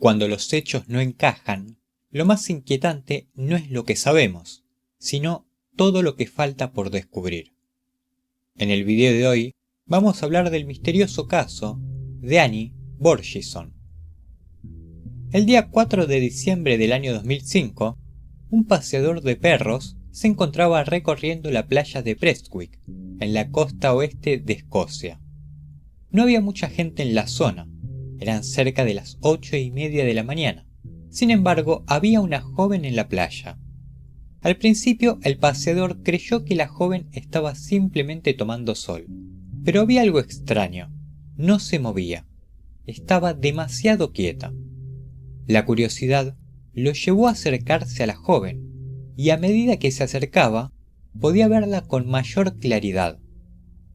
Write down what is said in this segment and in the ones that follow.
Cuando los hechos no encajan, lo más inquietante no es lo que sabemos, sino todo lo que falta por descubrir. En el video de hoy vamos a hablar del misterioso caso de Annie Borgeson. El día 4 de diciembre del año 2005, un paseador de perros se encontraba recorriendo la playa de Prestwick, en la costa oeste de Escocia. No había mucha gente en la zona, eran cerca de las 8:30 de la mañana. Sin embargo, había una joven en la playa. Al principio, el paseador creyó que la joven estaba simplemente tomando sol, pero había algo extraño, no se movía, estaba demasiado quieta. La curiosidad lo llevó a acercarse a la joven, y a medida que se acercaba, podía verla con mayor claridad.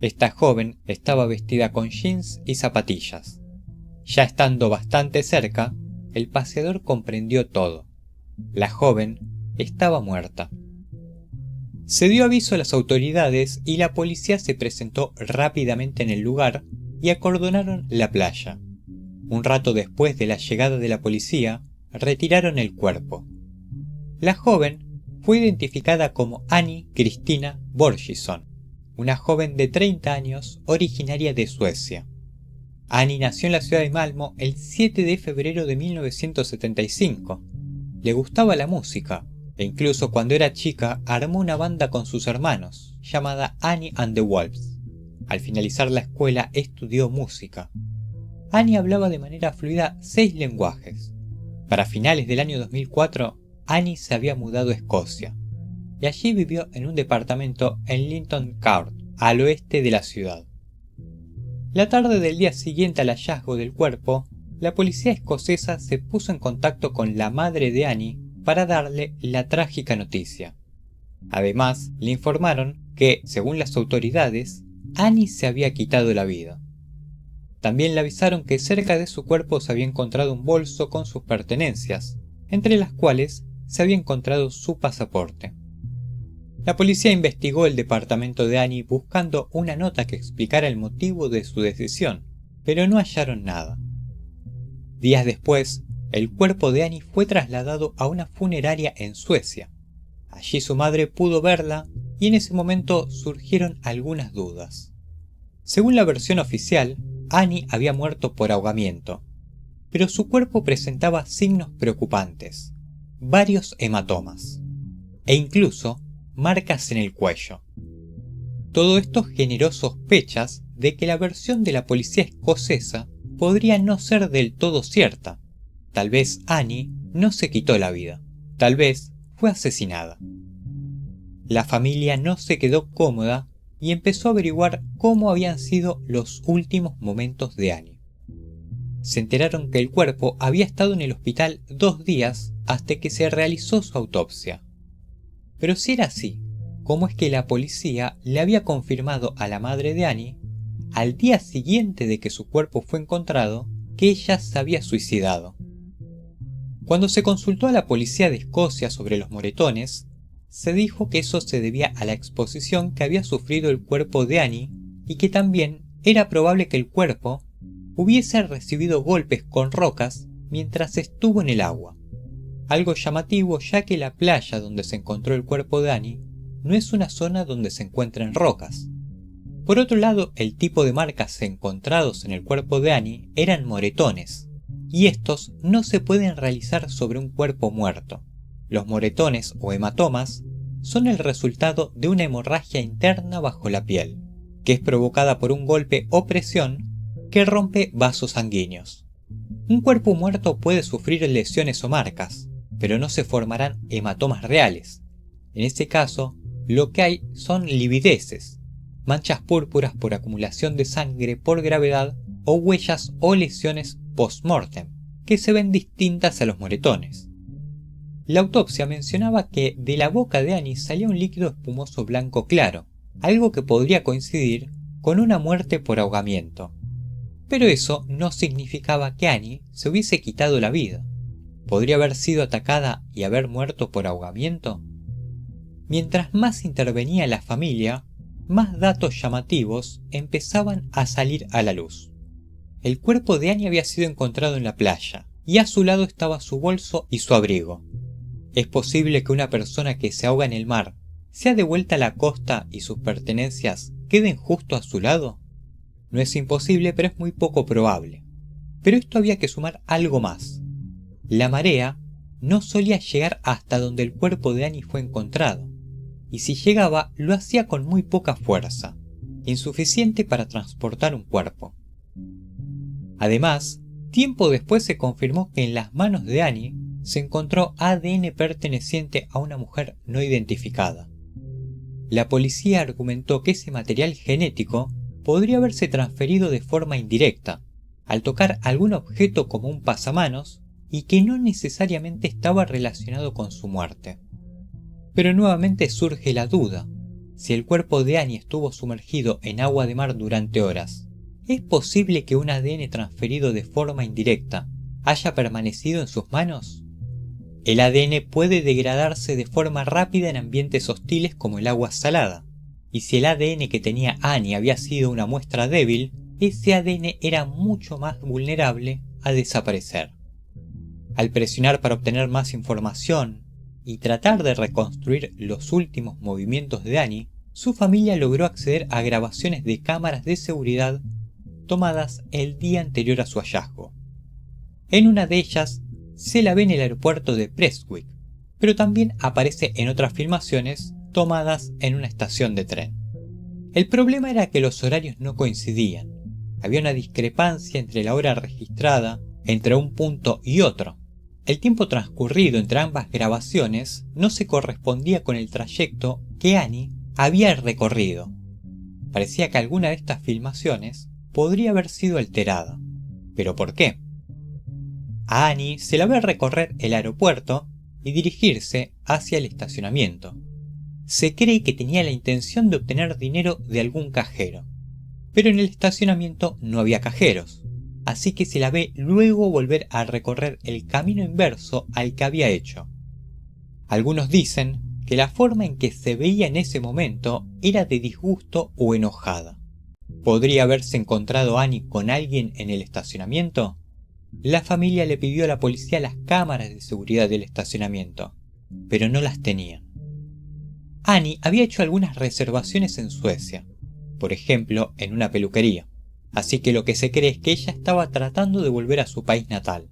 Esta joven estaba vestida con jeans y zapatillas. Ya estando bastante cerca, el paseador comprendió todo. La joven estaba muerta. Se dio aviso a las autoridades y la policía se presentó rápidamente en el lugar y acordonaron la playa. Un rato después de la llegada de la policía, retiraron el cuerpo. La joven fue identificada como Annie Christina Borgeson, una joven de 30 años originaria de Suecia. Annie nació en la ciudad de Malmö el 7 de febrero de 1975. Le gustaba la música e incluso cuando era chica armó una banda con sus hermanos llamada Annie and the Wolves. Al finalizar la escuela estudió música. Annie hablaba de manera fluida 6 lenguajes. Para finales del año 2004, Annie se había mudado a Escocia y allí vivió en un departamento en Linton Court, al oeste de la ciudad. La tarde del día siguiente al hallazgo del cuerpo, la policía escocesa se puso en contacto con la madre de Annie para darle la trágica noticia. Además, le informaron que, según las autoridades, Annie se había quitado la vida. También le avisaron que cerca de su cuerpo se había encontrado un bolso con sus pertenencias, entre las cuales se había encontrado su pasaporte. La policía investigó el departamento de Annie buscando una nota que explicara el motivo de su decisión, pero no hallaron nada. Días después, el cuerpo de Annie fue trasladado a una funeraria en Suecia. Allí su madre pudo verla y en ese momento surgieron algunas dudas. Según la versión oficial, Annie había muerto por ahogamiento, pero su cuerpo presentaba signos preocupantes, varios hematomas e incluso marcas en el cuello. Todo esto generó sospechas de que la versión de la policía escocesa podría no ser del todo cierta. Tal vez Annie no se quitó la vida, tal vez fue asesinada. La familia no se quedó cómoda y empezó a averiguar cómo habían sido los últimos momentos de Annie. Se enteraron que el cuerpo había estado en el hospital 2 días hasta que se realizó su autopsia. Pero si era así, ¿cómo es que la policía le había confirmado a la madre de Annie, al día siguiente de que su cuerpo fue encontrado, que ella se había suicidado? Cuando se consultó a la policía de Escocia sobre los moretones, se dijo que eso se debía a la exposición que había sufrido el cuerpo de Annie y que también era probable que el cuerpo hubiese recibido golpes con rocas mientras estuvo en el agua. Algo llamativo, ya que la playa donde se encontró el cuerpo de Annie no es una zona donde se encuentren rocas. Por otro lado, el tipo de marcas encontrados en el cuerpo de Annie eran moretones, y estos no se pueden realizar sobre un cuerpo muerto. Los moretones o hematomas son el resultado de una hemorragia interna bajo la piel, que es provocada por un golpe o presión que rompe vasos sanguíneos. Un cuerpo muerto puede sufrir lesiones o marcas, pero no se formarán hematomas reales. En este caso, lo que hay son livideces, manchas púrpuras por acumulación de sangre por gravedad o huellas o lesiones post-mortem, que se ven distintas a los moretones. La autopsia mencionaba que de la boca de Annie salía un líquido espumoso blanco claro, algo que podría coincidir con una muerte por ahogamiento. Pero eso no significaba que Annie se hubiese quitado la vida. ¿Podría haber sido atacada y haber muerto por ahogamiento? Mientras más intervenía la familia, más datos llamativos empezaban a salir a la luz. El cuerpo de Annie había sido encontrado en la playa, y a su lado estaba su bolso y su abrigo. ¿Es posible que una persona que se ahoga en el mar sea devuelta a la costa y sus pertenencias queden justo a su lado? No es imposible, pero es muy poco probable. Pero esto había que sumar algo más. La marea no solía llegar hasta donde el cuerpo de Annie fue encontrado, y si llegaba lo hacía con muy poca fuerza, insuficiente para transportar un cuerpo. Además, tiempo después se confirmó que en las manos de Annie se encontró ADN perteneciente a una mujer no identificada. La policía argumentó que ese material genético podría haberse transferido de forma indirecta, al tocar algún objeto como un pasamanos, y que no necesariamente estaba relacionado con su muerte. Pero nuevamente surge la duda. Si el cuerpo de Annie estuvo sumergido en agua de mar durante horas, ¿es posible que un ADN transferido de forma indirecta haya permanecido en sus manos? El ADN puede degradarse de forma rápida en ambientes hostiles como el agua salada, y si el ADN que tenía Annie había sido una muestra débil, ese ADN era mucho más vulnerable a desaparecer. Al presionar para obtener más información y tratar de reconstruir los últimos movimientos de Annie, su familia logró acceder a grabaciones de cámaras de seguridad tomadas el día anterior a su hallazgo. En una de ellas se la ve en el aeropuerto de Prestwick, pero también aparece en otras filmaciones tomadas en una estación de tren. El problema era que los horarios no coincidían. Había una discrepancia entre la hora registrada entre un punto y otro. El tiempo transcurrido entre ambas grabaciones no se correspondía con el trayecto que Annie había recorrido. Parecía que alguna de estas filmaciones podría haber sido alterada. ¿Pero por qué? A Annie se la ve recorrer el aeropuerto y dirigirse hacia el estacionamiento. Se cree que tenía la intención de obtener dinero de algún cajero, pero en el estacionamiento no había cajeros, así que se la ve luego volver a recorrer el camino inverso al que había hecho. Algunos dicen que la forma en que se veía en ese momento era de disgusto o enojada. ¿Podría haberse encontrado Annie con alguien en el estacionamiento? La familia le pidió a la policía las cámaras de seguridad del estacionamiento, pero no las tenían. Annie había hecho algunas reservaciones en Suecia, por ejemplo en una peluquería, así que lo que se cree es que ella estaba tratando de volver a su país natal.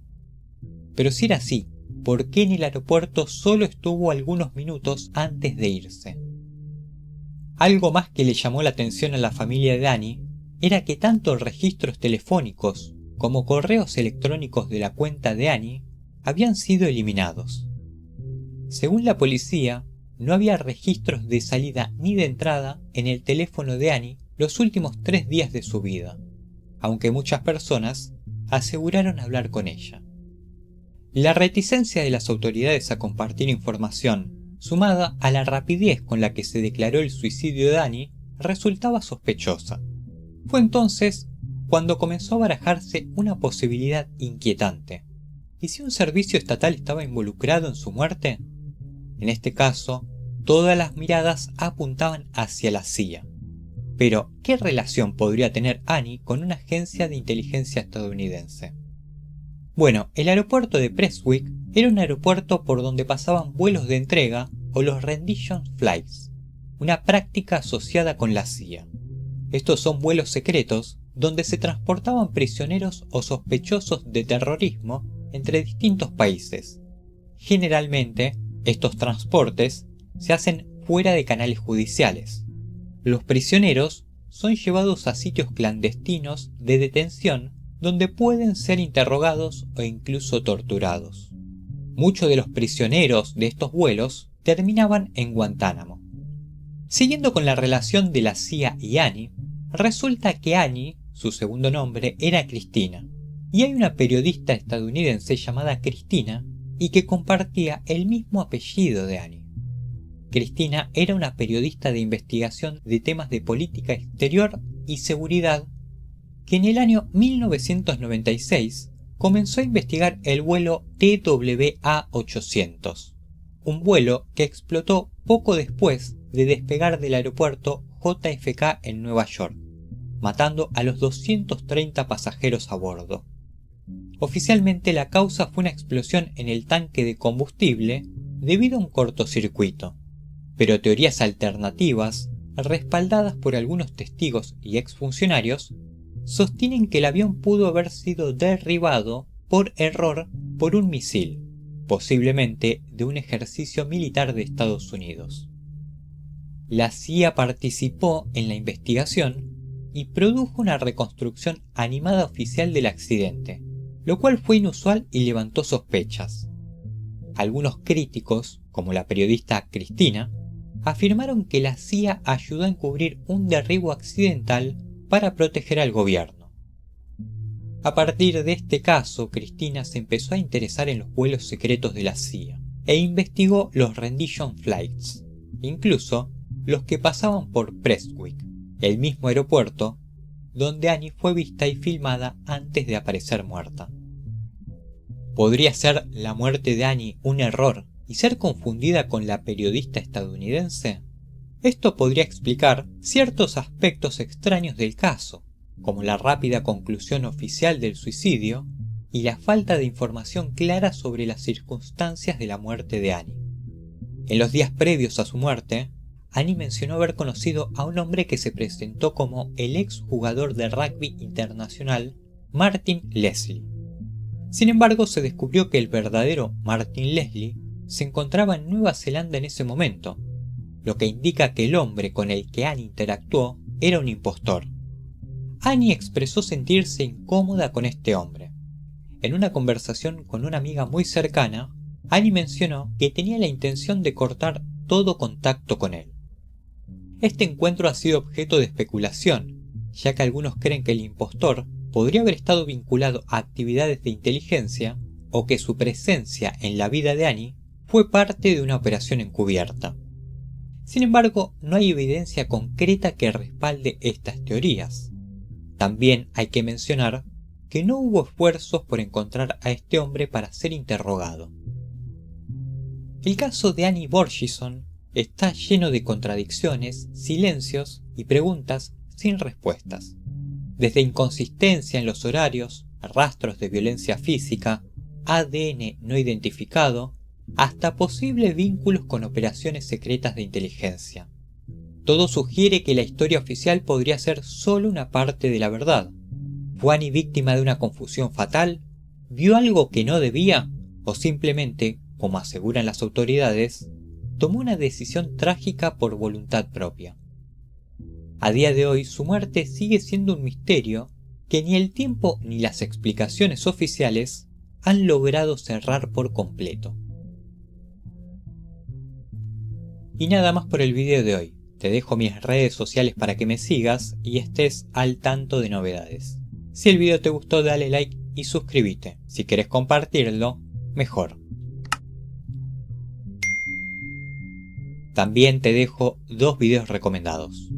Pero si era así, ¿por qué en el aeropuerto solo estuvo algunos minutos antes de irse? Algo más que le llamó la atención a la familia de Annie era que tanto registros telefónicos como correos electrónicos de la cuenta de Annie habían sido eliminados. Según la policía, no había registros de salida ni de entrada en el teléfono de Annie los últimos 3 días de su vida, aunque muchas personas aseguraron hablar con ella. La reticencia de las autoridades a compartir información, sumada a la rapidez con la que se declaró el suicidio de Annie, resultaba sospechosa. Fue entonces cuando comenzó a barajarse una posibilidad inquietante. ¿Y si un servicio estatal estaba involucrado en su muerte? En este caso, todas las miradas apuntaban hacia la CIA. Pero, ¿qué relación podría tener Annie con una agencia de inteligencia estadounidense? Bueno, el aeropuerto de Prestwick era un aeropuerto por donde pasaban vuelos de entrega o los rendition flights, una práctica asociada con la CIA. Estos son vuelos secretos donde se transportaban prisioneros o sospechosos de terrorismo entre distintos países. Generalmente, estos transportes se hacen fuera de canales judiciales. Los prisioneros son llevados a sitios clandestinos de detención donde pueden ser interrogados o incluso torturados. Muchos de los prisioneros de estos vuelos terminaban en Guantánamo. Siguiendo con la relación de la CIA y Annie, resulta que Annie, su segundo nombre, era Cristina, y hay una periodista estadounidense llamada Cristina y que compartía el mismo apellido de Annie. Cristina era una periodista de investigación de temas de política exterior y seguridad que en el año 1996 comenzó a investigar el vuelo TWA-800, un vuelo que explotó poco después de despegar del aeropuerto JFK en Nueva York, matando a los 230 pasajeros a bordo. Oficialmente la causa fue una explosión en el tanque de combustible debido a un cortocircuito, pero teorías alternativas, respaldadas por algunos testigos y exfuncionarios, sostienen que el avión pudo haber sido derribado por error por un misil, posiblemente de un ejercicio militar de Estados Unidos. La CIA participó en la investigación y produjo una reconstrucción animada oficial del accidente, lo cual fue inusual y levantó sospechas. Algunos críticos, como la periodista Cristina, afirmaron que la CIA ayudó a encubrir un derribo accidental para proteger al gobierno. A partir de este caso, Cristina se empezó a interesar en los vuelos secretos de la CIA e investigó los rendition flights, incluso los que pasaban por Prestwick, el mismo aeropuerto donde Annie fue vista y filmada antes de aparecer muerta. ¿Podría ser la muerte de Annie un error y ser confundida con la periodista estadounidense? Esto podría explicar ciertos aspectos extraños del caso, como la rápida conclusión oficial del suicidio y la falta de información clara sobre las circunstancias de la muerte de Annie. En los días previos a su muerte, Annie mencionó haber conocido a un hombre que se presentó como el ex jugador de rugby internacional Martin Leslie. Sin embargo, se descubrió que el verdadero Martin Leslie se encontraba en Nueva Zelanda en ese momento, lo que indica que el hombre con el que Annie interactuó era un impostor. Annie expresó sentirse incómoda con este hombre. En una conversación con una amiga muy cercana, Annie mencionó que tenía la intención de cortar todo contacto con él. Este encuentro ha sido objeto de especulación, ya que algunos creen que el impostor podría haber estado vinculado a actividades de inteligencia o que su presencia en la vida de Annie fue parte de una operación encubierta. Sin embargo, no hay evidencia concreta que respalde estas teorías. También hay que mencionar que no hubo esfuerzos por encontrar a este hombre para ser interrogado. El caso de Annie Borgeson está lleno de contradicciones, silencios y preguntas sin respuestas. Desde inconsistencia en los horarios, rastros de violencia física, ADN no identificado, hasta posibles vínculos con operaciones secretas de inteligencia. Todo sugiere que la historia oficial podría ser solo una parte de la verdad. ¿Fue Annie víctima de una confusión fatal? ¿Vio algo que no debía? ¿O simplemente, como aseguran las autoridades, tomó una decisión trágica por voluntad propia? A día de hoy, su muerte sigue siendo un misterio que ni el tiempo ni las explicaciones oficiales han logrado cerrar por completo. Y nada más por el video de hoy. Te dejo mis redes sociales para que me sigas y estés al tanto de novedades. Si el video te gustó, dale like y suscríbete. Si quieres compartirlo, mejor. También te dejo 2 videos recomendados.